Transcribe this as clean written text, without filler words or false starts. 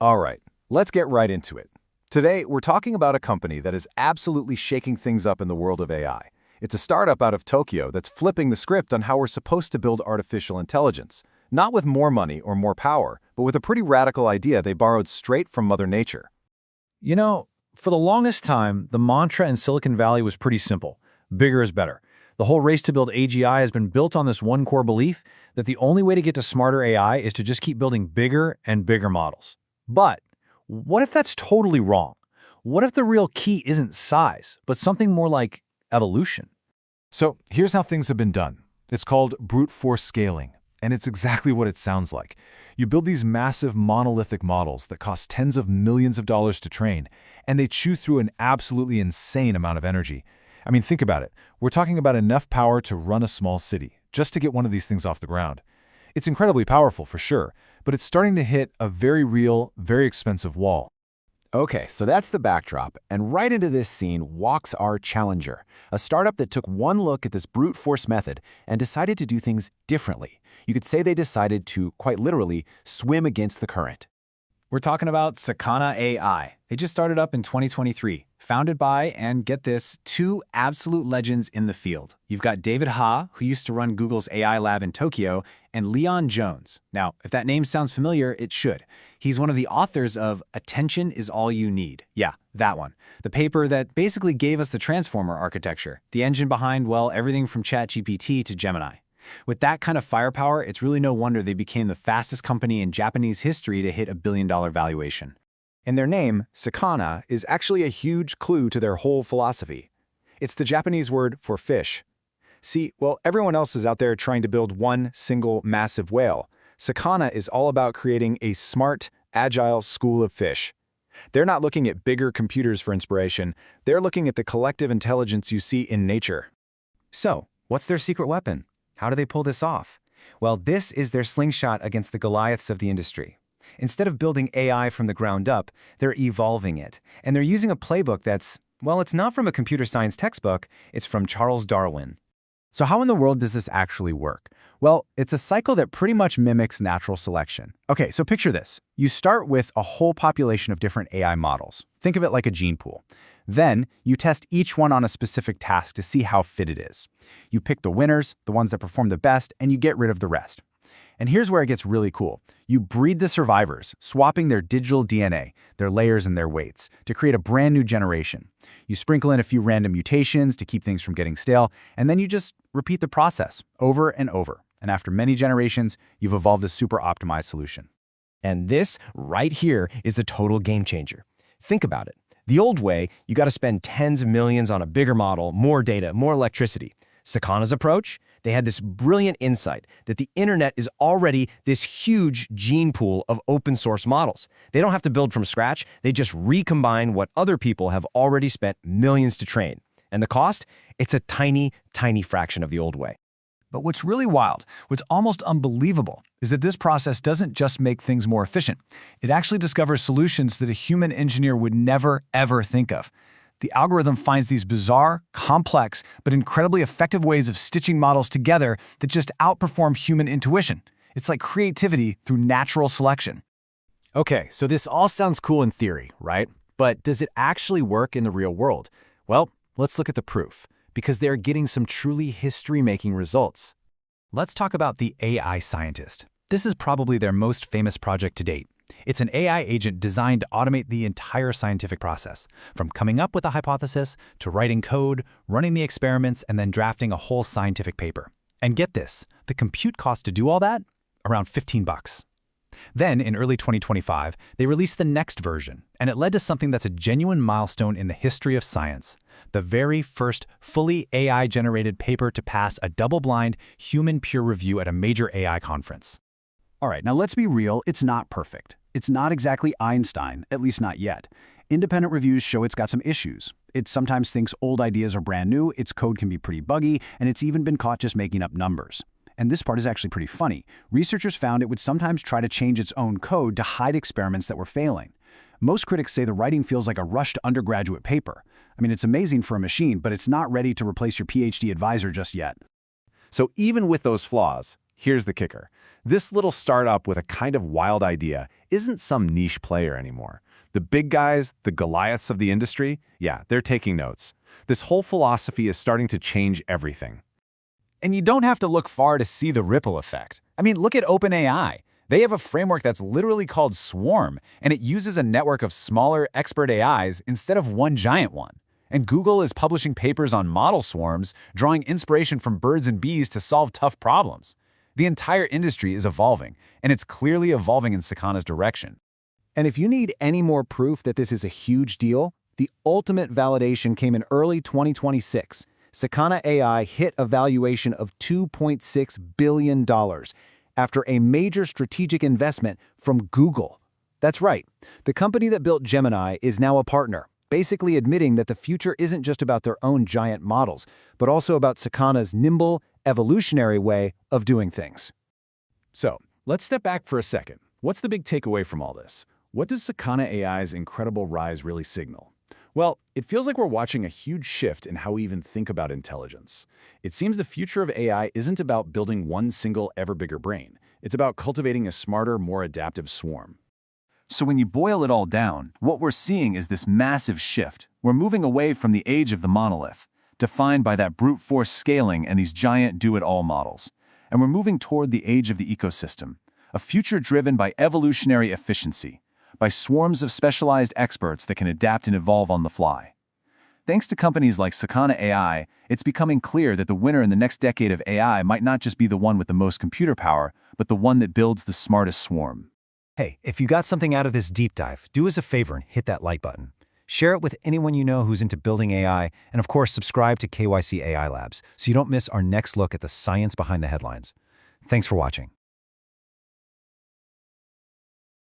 All right, let's get right into it. Today, we're talking about a company that is absolutely shaking things up in the world of AI. It's a startup out of Tokyo that's flipping the script on how we're supposed to build artificial intelligence, not with more money or more power, but with a pretty radical idea they borrowed straight from Mother Nature. You know, for the longest time, the mantra in Silicon Valley was pretty simple. Bigger is better. The whole race to build AGI has been built on this one core belief that the only way to get to smarter AI is to just keep building bigger and bigger models. But what if that's totally wrong? What if the real key isn't size, but something more like evolution? So here's how things have been done. It's called brute force scaling, and it's exactly what it sounds like. You build these massive monolithic models that cost tens of millions of dollars to train, and they chew through an absolutely insane amount of energy. I mean, think about it. We're talking about enough power to run a small city, just to get one of these things off the ground. It's incredibly powerful for sure, but it's starting to hit a very real, very expensive wall. Okay, so that's the backdrop, and right into this scene walks our challenger, a startup that took one look at this brute force method and decided to do things differently. You could say they decided to, quite literally, swim against the current. We're talking about Sakana AI. They just started up in 2023, founded by, and get this, two absolute legends in the field. You've got David Ha, who used to run Google's AI lab in Tokyo, and Llion Jones. Now, if that name sounds familiar, it should. He's one of the authors of Attention is All You Need. Yeah, that one. The paper that basically gave us the transformer architecture, the engine behind, well, everything from ChatGPT to Gemini. With that kind of firepower, it's really no wonder they became the fastest company in Japanese history to hit $1 billion valuation. And their name, Sakana, is actually a huge clue to their whole philosophy. It's the Japanese word for fish. See, while everyone else is out there trying to build one single massive whale, Sakana is all about creating a smart, agile school of fish. They're not looking at bigger computers for inspiration. They're looking at the collective intelligence you see in nature. So, what's their secret weapon? How do they pull this off? Well, this is their slingshot against the Goliaths of the industry. Instead of building AI from the ground up, they're evolving it. And they're using a playbook that's, well, it's not from a computer science textbook, it's from Charles Darwin. So how in the world does this actually work? Well, it's a cycle that pretty much mimics natural selection. Okay, so picture this. You start with a whole population of different AI models. Think of it like a gene pool. Then, you test each one on a specific task to see how fit it is. You pick the winners, the ones that perform the best, and you get rid of the rest. And here's where it gets really cool. You breed the survivors, swapping their digital DNA, their layers and their weights, to create a brand new generation. You sprinkle in a few random mutations to keep things from getting stale, and then you just repeat the process over and over. And after many generations, you've evolved a super optimized solution. And this, right here, is a total game changer. Think about it. The old way, you got to spend tens of millions on a bigger model, more data, more electricity. Sakana's approach? They had this brilliant insight that the internet is already this huge gene pool of open source models. They don't have to build from scratch. They just recombine what other people have already spent millions to train. And the cost? It's a tiny, tiny fraction of the old way. But what's really wild, what's almost unbelievable, is that this process doesn't just make things more efficient. It actually discovers solutions that a human engineer would never, ever think of. The algorithm finds these bizarre, complex, but incredibly effective ways of stitching models together that just outperform human intuition. It's like creativity through natural selection. Okay, so this all sounds cool in theory, right? But does it actually work in the real world? Well, let's look at the proof, because they're getting some truly history-making results. Let's talk about the AI scientist. This is probably their most famous project to date. It's an AI agent designed to automate the entire scientific process, from coming up with a hypothesis to writing code, running the experiments, and then drafting a whole scientific paper. And get this, the compute cost to do all that? Around $15. Then, in early 2025, they released the next version, and it led to something that's a genuine milestone in the history of science. The very first fully AI-generated paper to pass a double-blind human peer review at a major AI conference. All right, now let's be real, it's not perfect. It's not exactly Einstein, at least not yet. Independent reviews show it's got some issues. It sometimes thinks old ideas are brand new, its code can be pretty buggy, and it's even been caught just making up numbers. And this part is actually pretty funny. Researchers found it would sometimes try to change its own code to hide experiments that were failing. Most critics say the writing feels like a rushed undergraduate paper. I mean, it's amazing for a machine, but it's not ready to replace your PhD advisor just yet. So even with those flaws, here's the kicker. This little startup with a kind of wild idea isn't some niche player anymore. The big guys, the Goliaths of the industry, yeah, they're taking notes. This whole philosophy is starting to change everything. And you don't have to look far to see the ripple effect. I mean, look at OpenAI. They have a framework that's literally called Swarm, and it uses a network of smaller, expert AIs instead of one giant one. And Google is publishing papers on model swarms, drawing inspiration from birds and bees to solve tough problems. The entire industry is evolving, and it's clearly evolving in Sakana's direction. And if you need any more proof that this is a huge deal, the ultimate validation came in early 2026. Sakana AI hit a valuation of $2.6 billion after a major strategic investment from Google. That's right, the company that built Gemini is now a partner, basically admitting that the future isn't just about their own giant models, but also about Sakana's nimble, evolutionary way of doing things. So, let's step back for a second. What's the big takeaway from all this? What does Sakana AI's incredible rise really signal? Well, it feels like we're watching a huge shift in how we even think about intelligence. It seems the future of AI isn't about building one single ever bigger brain. It's about cultivating a smarter, more adaptive swarm. So when you boil it all down, what we're seeing is this massive shift. We're moving away from the age of the monolith, defined by that brute force scaling and these giant do-it-all models. And we're moving toward the age of the ecosystem, a future driven by evolutionary efficiency, by swarms of specialized experts that can adapt and evolve on the fly. Thanks to companies like Sakana AI, it's becoming clear that the winner in the next decade of AI might not just be the one with the most computer power, but the one that builds the smartest swarm. Hey, if you got something out of this deep dive, do us a favor and hit that like button. Share it with anyone you know who's into building AI, and of course, subscribe to KYC AI Labs so you don't miss our next look at the science behind the headlines. Thanks for watching.